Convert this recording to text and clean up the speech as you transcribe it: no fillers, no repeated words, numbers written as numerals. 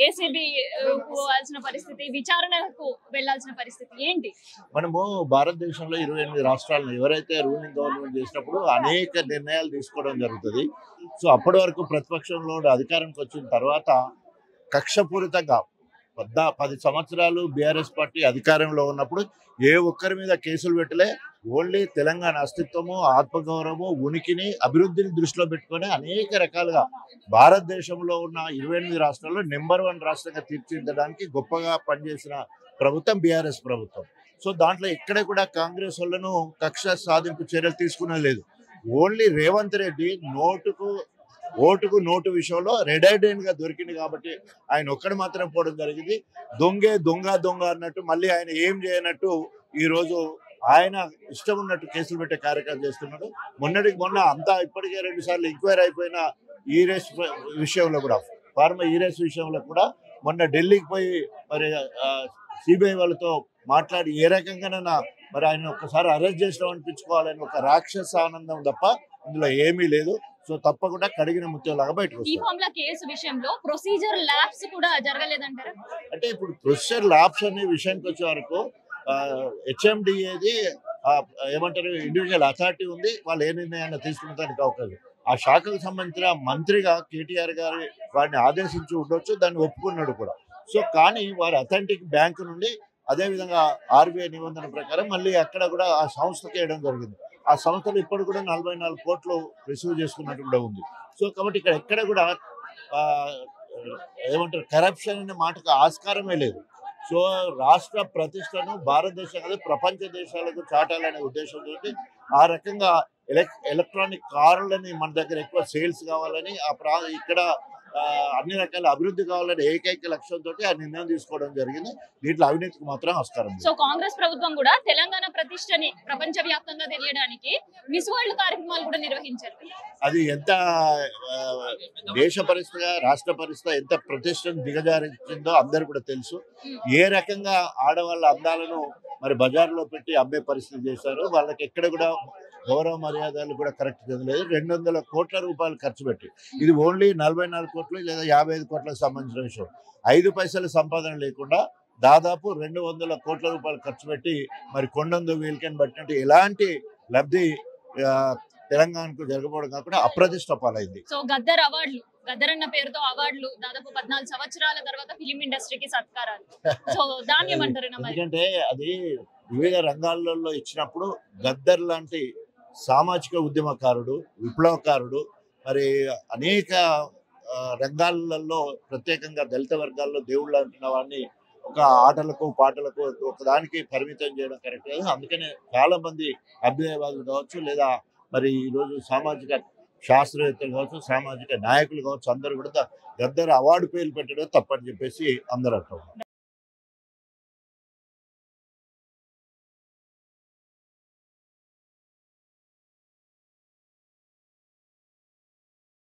ACB పోవాల్సిన పరిస్థితి, విచారణకు వెళ్లాల్సిన పరిస్థితి ఏంటి? మనము భారతదేశంలో 28 రాష్ట్రాలను ఎవరైతే రూలింగ్ గవర్నమెంట్ చేసినప్పుడు అనేక నిర్ణయాలు తీసుకోవడం జరుగుతుంది. సో అప్పటి వరకు ప్రతిపక్షంలో అధికారంకి వచ్చిన తర్వాత కక్షపూరితంగా 10 సంవత్సరాలు బీఆర్ఎస్ పార్టీ అధికారంలో ఉన్నప్పుడు ఏ ఒక్కరి మీద కేసులు పెట్టలే. ఓన్లీ తెలంగాణ అస్తిత్వము, ఆత్మగౌరవము, ఉనికిని, అభివృద్ధిని దృష్టిలో పెట్టుకుని అనేక రకాలుగా భారతదేశంలో ఉన్న 28 రాష్ట్రాల్లో నెంబర్ 1 రాష్ట్రంగా తీర్చిదిద్దడానికి గొప్పగా పనిచేసిన ప్రభుత్వం బీఆర్ఎస్ ప్రభుత్వం. సో దాంట్లో ఎక్కడ కూడా కాంగ్రెస్ వాళ్ళను కక్ష సాధింపు చర్యలు తీసుకునేది లేదు. ఓన్లీ రేవంత్ రెడ్డి ఓటుకు నోటు విషయంలో రెడ్ ఐడెంట్ గా దొరికింది కాబట్టి ఆయన ఒక్కడు మాత్రం పోవడం జరిగింది. దొంగ అన్నట్టు మళ్ళీ ఆయన ఏం చేయనట్టు ఈ రోజు ఆయన ఇష్టం ఉన్నట్టు కేసులు పెట్టే కార్యక్రమం చేస్తున్నాడు. మొన్న అంతా ఇప్పటికే 2 సార్లు ఎంక్వైరీ అయిపోయిన ఈరేస్ విషయంలో కూడా, ఫార్మా ఈరేస్ విషయంలో కూడా మొన్న ఢిల్లీకి పోయి మరి సిబిఐ వాళ్ళతో మాట్లాడి ఏ రకంగానైనా మరి ఆయన ఒక్కసారి అరెస్ట్ చేసినాం అనిపించుకోవాలని ఒక రాక్షస ఆనందం తప్ప ఇందులో ఏమీ లేదు. సో తప్పకుండా కడిగిన ముత్యంలాగా బయటకు వస్తుంది. కేసు విషయంలో ప్రొసీజర్ ల్యాబ్స్ కూడా జరగలేదంటారా? అంటే ఇప్పుడు ప్రొసీజర్ ల్యాబ్స్ అనే విషయానికి వచ్చే వరకు హెచ్ఎండిఏది ఏమంటారు, ఇండివిజువల్ అథారిటీ ఉంది. వాళ్ళు ఏ నిర్ణయాన్ని తీసుకునేదానికి అవకాశం. ఆ శాఖకు సంబంధించిన మంత్రిగా కేటీఆర్ గారి వారిని ఆదేశించి ఉండొచ్చు, దాన్ని ఒప్పుకున్నాడు కూడా. సో కానీ వారి అథెంటిక్ బ్యాంకు నుండి అదేవిధంగా ఆర్బీఐ నిబంధన ప్రకారం మళ్ళీ అక్కడ కూడా ఆ సంస్థకి వేయడం జరిగింది. ఆ సంస్థలు ఇప్పుడు కూడా 44 కోట్లు రిసీవ్ చేసుకున్నట్టు కూడా ఉంది. సో కాబట్టి ఇక్కడ ఎక్కడ కూడా ఏమంటారు, కరప్షన్ అనే మాటకు ఆస్కారమే లేదు. సో రాష్ట్ర ప్రతిష్టను భారతదేశం ప్రపంచ దేశాలకు చాటాలనే ఉద్దేశంతో ఆ రకంగా ఎలక్ట్రానిక్ కార్లని మన దగ్గర ఎక్కువ సేల్స్ కావాలని, ఇక్కడ అన్ని రకాల అభివృద్ధి కావాలని ఏకైక లక్ష్యంతో ఆ నిర్ణయం తీసుకోవడం జరిగింది. దీంట్లో అవినీతికి మాత్రం ఆస్కారం. సో కాంగ్రెస్ ప్రభుత్వం కూడా తెలంగాణ ప్రతిష్టని ప్రపంచ వ్యాప్తంగా తెలియడానికి మిస్ వరల్డ్ కార్యక్రమాలు కూడా నిర్వహించారు. అది ఎంత దేశ పరిస్థితిగా, రాష్ట్ర పరిస్థితి ఎంత ప్రతిష్టను దిగజారించిందో అందరు కూడా తెలుసు. ఏ రకంగా ఆడవాళ్ళ అందాలను మరి బజార్లో పెట్టి అమ్మే పరిస్థితి చేశారు. వాళ్ళకి ఎక్కడ కూడా గౌరవ మర్యాదలు కూడా కరెక్ట్ లేదు. 200 కోట్ల రూపాయలు ఖర్చు పెట్టి, ఇది ఓన్లీ 44 కోట్లు లేదా 55 కోట్లకు సంబంధించిన విషయం. 5 పైసల సంపాదన లేకుండా దాదాపు 200 కోట్ల రూపాయలు ఖర్చు పెట్టి మరి కొండందు వీల్కెన్ బట్టినట్టు ఎలాంటి లబ్ధి తెలంగాణకు జరగబోవడం కాకుండా అప్రతిష్ట పాలైంది. సో గద్దర్ అన్న పేరుతో అవార్డులు దాదాపు 14 సంవత్సరాల తర్వాత ఫిలిం ఇండస్ట్రీకి సత్కారాలు. సో దాన్ని ఏమంటారు? ఎందుకంటే అది వివిధ రంగాలలో ఇచ్చినప్పుడు గద్దర్ లాంటి సామాజిక ఉద్యమకారుడు, విప్లవకారుడు, మరి అనేక రంగాలలో ప్రత్యేకంగా దళిత వర్గాల్లో దేవుళ్ళు అంటున్న వాడిని ఒక ఆటలకు పాటలకు ఒకదానికి పరిమితం చేయడం కరెక్ట్ కాదు. అందుకనే చాలా మంది అభ్యుదయవాదులు కావచ్చు, లేదా మరి ఈరోజు సామాజిక శాస్త్రవేత్తలు కావచ్చు, సామాజిక నాయకులు కావచ్చు, అందరూ కూడా గద్దర్ అవార్డు పేర్లు పెట్టడం తప్పని చెప్పేసి అందరూ అంటారు.